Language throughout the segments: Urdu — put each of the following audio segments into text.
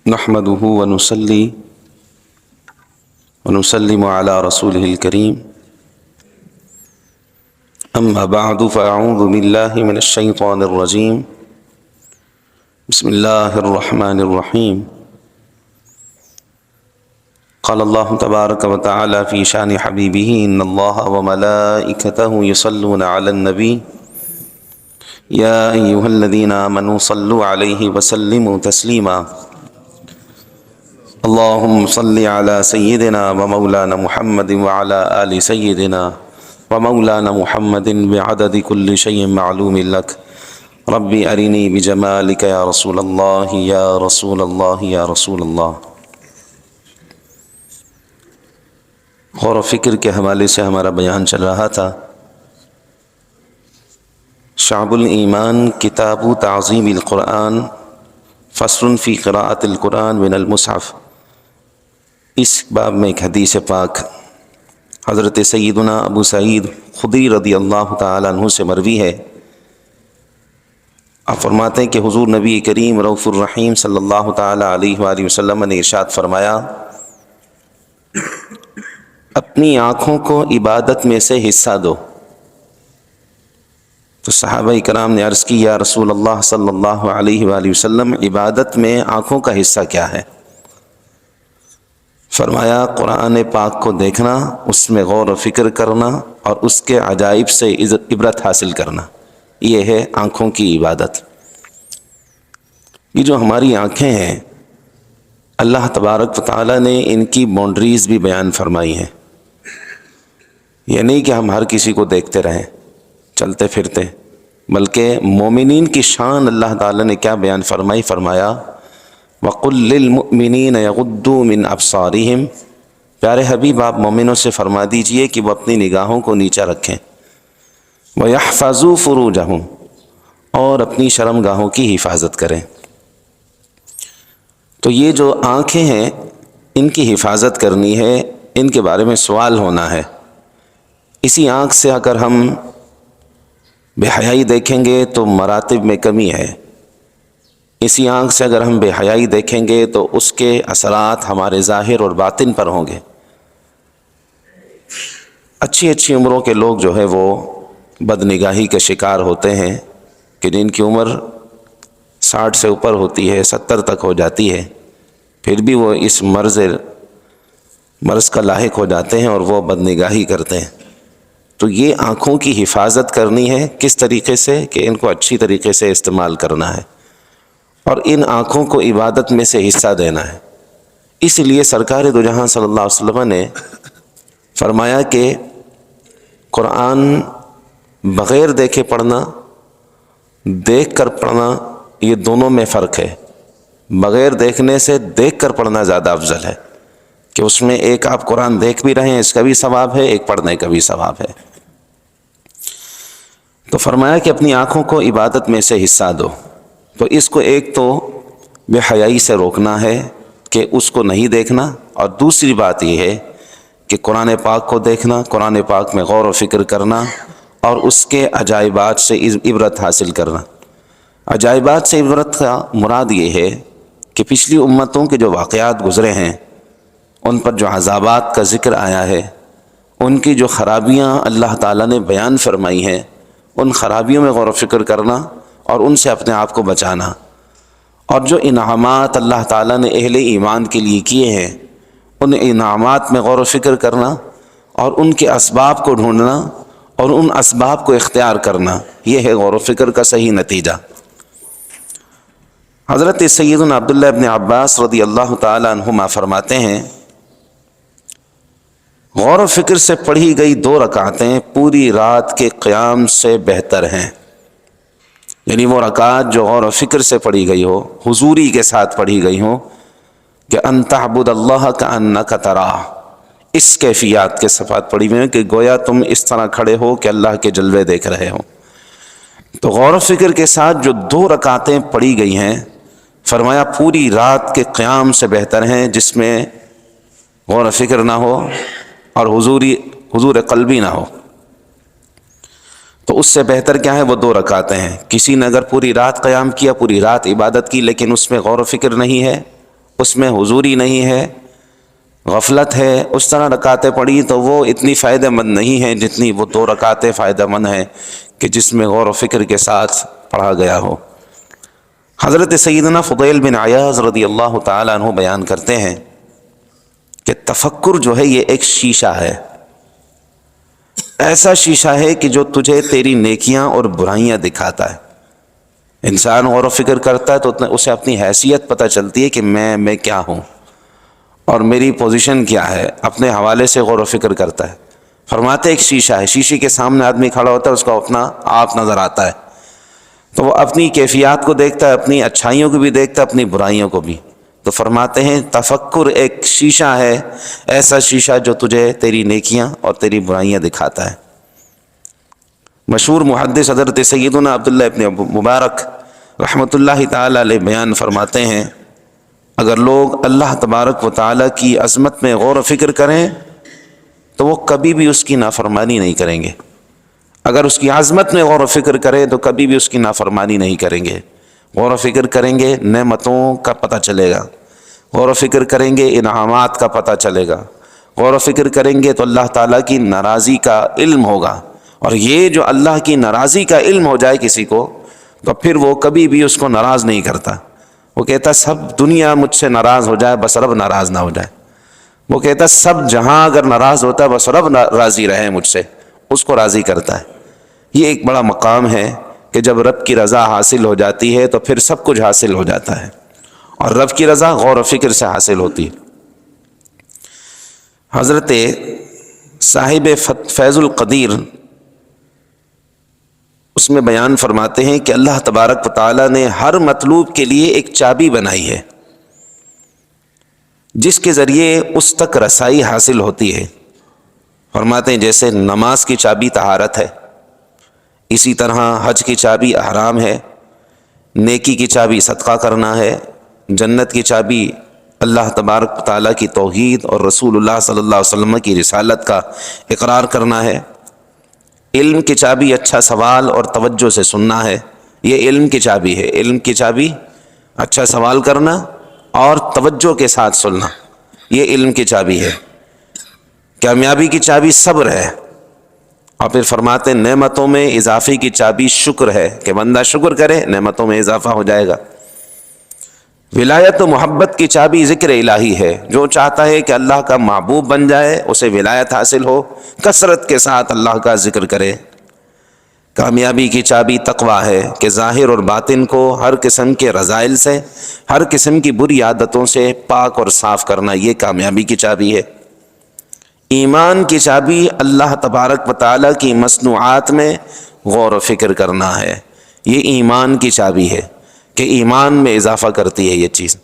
نحمده ونصلي ونسلم على رسوله الكريم أما بعد فأعوذ بالله من الشيطان الرجيم بسم الله الرحمن الرحيم قال الله تبارك وتعالى في شان حبيبه إن الله وملائكته يصلون على النبي يا أيها الذين آمنوا صلوا عليه وسلموا تسليما اللهم صل على سيدنا ومولانا محمد وعلى آل سيدنا ومولانا محمد بعدد كل شيء معلوم لك ربي أرني بجمالك يا رسول الله يا رسول الله يا رسول الله۔ غور و فکر کے حوالے سے ہمارا بیان چل رہا تھا۔ شعب الایمان کتاب تعظیم القرآن فصل فی قراءۃ القرآن من المصحف، اس باب میں ایک حدیث پاک حضرت سیدنا ابو سعید خدری رضی اللہ تعالیٰ عنہ سے مروی ہے۔ آپ فرماتے ہیں کہ حضور نبی کریم رؤوف الرحیم صلی اللہ تعالیٰ علیہ وآلہ وسلم نے ارشاد فرمایا، اپنی آنکھوں کو عبادت میں سے حصہ دو۔ تو صحابہ کرام نے عرض کی، یا رسول اللہ صلی اللہ علیہ وآلہ وسلم، عبادت میں آنکھوں کا حصہ کیا ہے؟ فرمایا، قرآن پاک کو دیکھنا، اس میں غور و فکر کرنا اور اس کے عجائب سے عبرت حاصل کرنا، یہ ہے آنکھوں کی عبادت۔ یہ جو ہماری آنکھیں ہیں، اللہ تبارک و تعالیٰ نے ان کی باؤنڈریز بھی بیان فرمائی ہیں۔ یہ نہیں کہ ہم ہر کسی کو دیکھتے رہیں چلتے پھرتے، بلکہ مومنین کی شان اللہ تعالیٰ نے کیا بیان فرمائی؟ فرمایا وَقُلْ لِلْمُؤْمِنِينَ يَغُضُّوا مِنْ أَبْصَارِهِمْ، پیارے حبیب آپ مومنوں سے فرما دیجئے کہ وہ اپنی نگاہوں کو نیچا رکھیں، وَيَحْفَظُوا فُرُوجَهُمْ، اور اپنی شرمگاہوں کی حفاظت کریں۔ تو یہ جو آنکھیں ہیں، ان کی حفاظت کرنی ہے، ان کے بارے میں سوال ہونا ہے۔ اسی آنکھ سے اگر ہم بے حیائی دیکھیں گے تو مراتب میں کمی ہے، اسی آنکھ سے اگر ہم بے حیائی دیکھیں گے تو اس کے اثرات ہمارے ظاہر اور باطن پر ہوں گے۔ اچھی اچھی عمروں کے لوگ جو ہے وہ بد نگاہی کے شکار ہوتے ہیں کہ جن کی عمر 60 سے اوپر ہوتی ہے، 70 تک ہو جاتی ہے، پھر بھی وہ اس مرض کا لاحق ہو جاتے ہیں اور وہ بد نگاہی کرتے ہیں۔ تو یہ آنکھوں کی حفاظت کرنی ہے، کس طریقے سے؟ کہ ان کو اچھی طریقے سے استعمال کرنا ہے اور ان آنکھوں کو عبادت میں سے حصہ دینا ہے۔ اس لیے سرکار دو جہاں صلی اللہ علیہ وسلم نے فرمایا کہ قرآن بغیر دیکھے پڑھنا، دیکھ کر پڑھنا، یہ دونوں میں فرق ہے۔ بغیر دیکھنے سے دیکھ کر پڑھنا زیادہ افضل ہے، کہ اس میں ایک آپ قرآن دیکھ بھی رہے ہیں، اس کا بھی ثواب ہے، ایک پڑھنے کا بھی ثواب ہے۔ تو فرمایا کہ اپنی آنکھوں کو عبادت میں سے حصہ دو۔ تو اس کو ایک تو بے حیائی سے روکنا ہے کہ اس کو نہیں دیکھنا، اور دوسری بات یہ ہے کہ قرآن پاک کو دیکھنا، قرآن پاک میں غور و فکر کرنا اور اس کے عجائبات سے عبرت حاصل کرنا۔ عجائبات سے عبرت کا مراد یہ ہے کہ پچھلی امتوں کے جو واقعات گزرے ہیں، ان پر جو عذابات کا ذکر آیا ہے، ان کی جو خرابیاں اللہ تعالیٰ نے بیان فرمائی ہیں، ان خرابیوں میں غور و فکر کرنا اور ان سے اپنے آپ کو بچانا، اور جو انعامات اللہ تعالیٰ نے اہل ایمان کے لیے کیے ہیں، ان انعامات میں غور و فکر کرنا اور ان کے اسباب کو ڈھونڈنا اور ان اسباب کو اختیار کرنا، یہ ہے غور و فکر کا صحیح نتیجہ۔ حضرت سیدنا عبداللہ ابن عباس رضی اللہ تعالیٰ عنہما فرماتے ہیں، غور و فکر سے پڑھی گئی 2 رکعتیں پوری رات کے قیام سے بہتر ہیں۔ یعنی وہ رکعت جو غور و فکر سے پڑھی گئی ہو، حضوری کے ساتھ پڑھی گئی ہو، کہ ان تعبد اللہ کأنک تراہ، اس کیفیات کے صفات پڑھی ہوئی ہیں کہ گویا تم اس طرح کھڑے ہو کہ اللہ کے جلوے دیکھ رہے ہو۔ تو غور و فکر کے ساتھ جو 2 رکعتیں پڑھی گئی ہیں، فرمایا پوری رات کے قیام سے بہتر ہیں، جس میں غور و فکر نہ ہو اور حضور قلبی نہ ہو۔ تو اس سے بہتر کیا ہے؟ وہ 2 رکعتیں ہیں۔ کسی نے اگر پوری رات قیام کیا، پوری رات عبادت کی، لیکن اس میں غور و فکر نہیں ہے اس میں حضوری نہیں ہے، غفلت ہے، اس طرح رکعتیں پڑھی تو وہ اتنی فائدہ مند نہیں ہیں جتنی وہ 2 رکعتیں فائدہ مند ہیں کہ جس میں غور و فکر کے ساتھ پڑھا گیا ہو۔ حضرت سیدنا فضیل بن عیاض رضی اللہ تعالیٰ عنہ بیان کرتے ہیں کہ تفکر جو ہے یہ ایک شیشہ ہے، ایسا شیشہ ہے کہ جو تجھے تیری نیکیاں اور برائیاں دکھاتا ہے۔ انسان غور و فکر کرتا ہے تو اسے اپنی حیثیت پتہ چلتی ہے کہ میں کیا ہوں اور میری پوزیشن کیا ہے، اپنے حوالے سے غور و فکر کرتا ہے۔ فرماتے ایک شیشہ ہے، شیشے کے سامنے آدمی کھڑا ہوتا ہے، اس کو اپنا آپ نظر آتا ہے تو وہ اپنی کیفیات کو دیکھتا ہے، اپنی اچھائیوں کو بھی دیکھتا ہے، اپنی برائیوں کو بھی۔ تو فرماتے ہیں تفکر ایک شیشہ ہے، ایسا شیشہ جو تجھے تیری نیکیاں اور تیری برائیاں دکھاتا ہے۔ مشہور محدث حضرت سیدنا عبداللہ ابن مبارک رحمۃ اللہ تعالی علیہ بیان فرماتے ہیں اگر لوگ اللہ تبارک و تعالی کی عظمت میں غور و فکر کریں تو وہ کبھی بھی اس کی نافرمانی نہیں کریں گے۔ اگر اس کی عظمت میں غور و فکر کریں تو کبھی بھی اس کی نافرمانی نہیں کریں گے۔ غور و فکر کریں گے نعمتوں کا پتہ چلے گا، غور و فکر کریں گے انعامات کا پتہ چلے گا، غور و فکر کریں گے تو اللہ تعالیٰ کی ناراضی کا علم ہوگا، اور یہ جو اللہ کی ناراضی کا علم ہو جائے کسی کو تو پھر وہ کبھی بھی اس کو ناراض نہیں کرتا۔ وہ کہتا سب دنیا مجھ سے ناراض ہو جائے بس رب ناراض نہ ہو جائے۔ وہ کہتا سب جہاں اگر ناراض ہوتا ہے بس رب راضی رہے مجھ سے، اس کو راضی کرتا ہے۔ یہ ایک بڑا مقام ہے کہ جب رب کی رضا حاصل ہو جاتی ہے تو پھر سب کچھ حاصل ہو جاتا ہے، اور رب کی رضا غور و فکر سے حاصل ہوتی ہے۔ حضرت صاحب فیض القدیر اس میں بیان فرماتے ہیں کہ اللہ تبارک و تعالیٰ نے ہر مطلوب کے لیے ایک چابی بنائی ہے جس کے ذریعے اس تک رسائی حاصل ہوتی ہے۔ فرماتے ہیں جیسے نماز کی چابی طہارت ہے، اسی طرح حج کی چابی احرام ہے، نیکی کی چابی صدقہ کرنا ہے، جنت کی چابی اللہ تبارک و تعالیٰ کی توحید اور رسول اللہ صلی اللہ علیہ وسلم کی رسالت کا اقرار کرنا ہے، علم کی چابی اچھا سوال اور توجہ سے سننا ہے۔ یہ علم کی چابی ہے، علم کی چابی اچھا سوال کرنا اور توجہ کے ساتھ سننا، یہ علم کی چابی ہے۔ کامیابی کی چابی صبر ہے، اور پھر فرماتے ہیں نعمتوں میں اضافے کی چابی شکر ہے کہ بندہ شکر کرے نعمتوں میں اضافہ ہو جائے گا۔ ولایت و محبت کی چابی ذکر الہی ہے، جو چاہتا ہے کہ اللہ کا محبوب بن جائے اسے ولایت حاصل ہو، کثرت کے ساتھ اللہ کا ذکر کرے۔ کامیابی کی چابی تقویٰ ہے کہ ظاہر اور باطن کو ہر قسم کے رذائل سے، ہر قسم کی بری عادتوں سے پاک اور صاف کرنا، یہ کامیابی کی چابی ہے۔ ایمان کی چابی اللہ تبارک و تعالیٰ کی مصنوعات میں غور و فکر کرنا ہے، یہ ایمان کی چابی ہے کہ ایمان میں اضافہ کرتی ہے یہ چیز،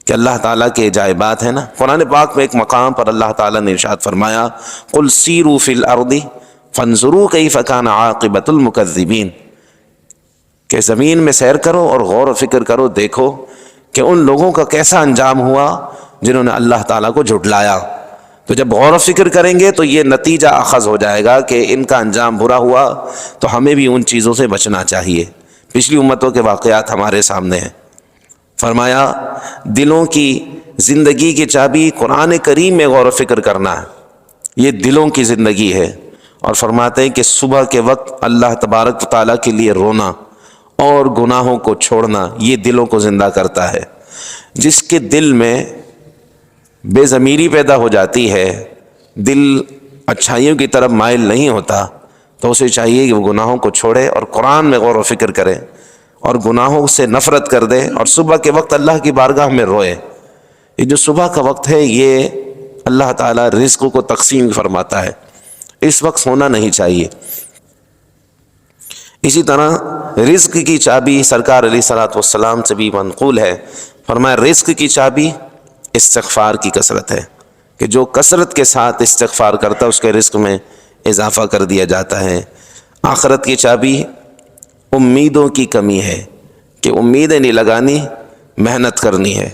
کہ اللہ تعالیٰ کے عجائبات ہیں نا۔ قرآن پاک میں ایک مقام پر اللہ تعالیٰ نے ارشاد فرمایا قُلْ سِیرُوا فِی الْأَرْضِ فَانْظُرُوا کَیْفَ کَانَ عَاقِبَةُ الْمُکَذِّبِینَ، کہ زمین میں سیر کرو اور غور و فکر کرو، دیکھو کہ ان لوگوں کا کیسا انجام ہوا جنہوں نے اللہ تعالیٰ کو جھٹلایا۔ تو جب غور و فکر کریں گے تو یہ نتیجہ اخذ ہو جائے گا کہ ان کا انجام برا ہوا تو ہمیں بھی ان چیزوں سے بچنا چاہیے۔ پچھلی امتوں کے واقعات ہمارے سامنے ہیں۔ فرمایا دلوں کی زندگی کی چابی قرآن کریم میں غور و فکر کرنا ہے، یہ دلوں کی زندگی ہے۔ اور فرماتے ہیں کہ صبح کے وقت اللہ تبارک و تعالیٰ کے لیے رونا اور گناہوں کو چھوڑنا، یہ دلوں کو زندہ کرتا ہے۔ جس کے دل میں بے ضمیری پیدا ہو جاتی ہے، دل اچھائیوں کی طرف مائل نہیں ہوتا، تو اسے چاہیے کہ وہ گناہوں کو چھوڑے اور قرآن میں غور و فکر کرے اور گناہوں سے نفرت کر دے، اور صبح کے وقت اللہ کی بارگاہ میں روئے۔ یہ جو صبح کا وقت ہے یہ اللہ تعالیٰ رزق کو تقسیم فرماتا ہے، اس وقت ہونا نہیں چاہیے۔ اسی طرح رزق کی چابی سرکار علیہ الصلوۃ والسلام سے بھی منقول ہے، فرمایا رزق کی چابی استغفار کی کثرت ہے، کہ جو کثرت کے ساتھ استغفار کرتا ہے اس کے رزق میں اضافہ کر دیا جاتا ہے۔ آخرت کی چابی امیدوں کی کمی ہے، کہ امیدیں نہیں لگانی، محنت کرنی ہے،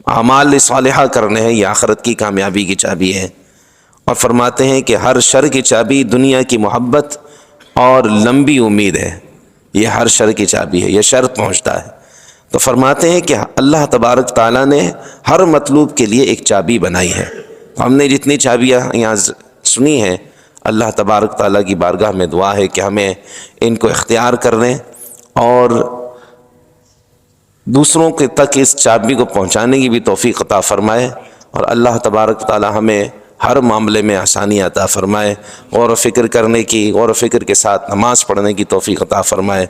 اعمال صالحہ کرنے ہیں، یہ آخرت کی کامیابی کی چابی ہے۔ اور فرماتے ہیں کہ ہر شر کی چابی دنیا کی محبت اور لمبی امید ہے، یہ ہر شر کی چابی ہے، یہ شر پہنچتا ہے۔ تو فرماتے ہیں کہ اللہ تبارک تعالیٰ نے ہر مطلوب کے لیے ایک چابی بنائی ہے. ہم نے جتنی چابیاں یہاں سنی ہیں، اللہ تبارک تعالیٰ کی بارگاہ میں دعا ہے کہ ہمیں ان کو اختیار کرنے اور دوسروں کے تک اس چابی کو پہنچانے کی بھی توفیق عطا فرمائے، اور اللہ تبارک تعالیٰ ہمیں ہر معاملے میں آسانی عطا فرمائے، غور و فکر کرنے کی، غور و فکر کے ساتھ نماز پڑھنے کی توفیق عطا فرمائے.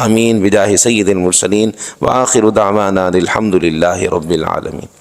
آمین بجاہ سید المرسلین وآخر دعوانا الحمد للہ رب العالمین.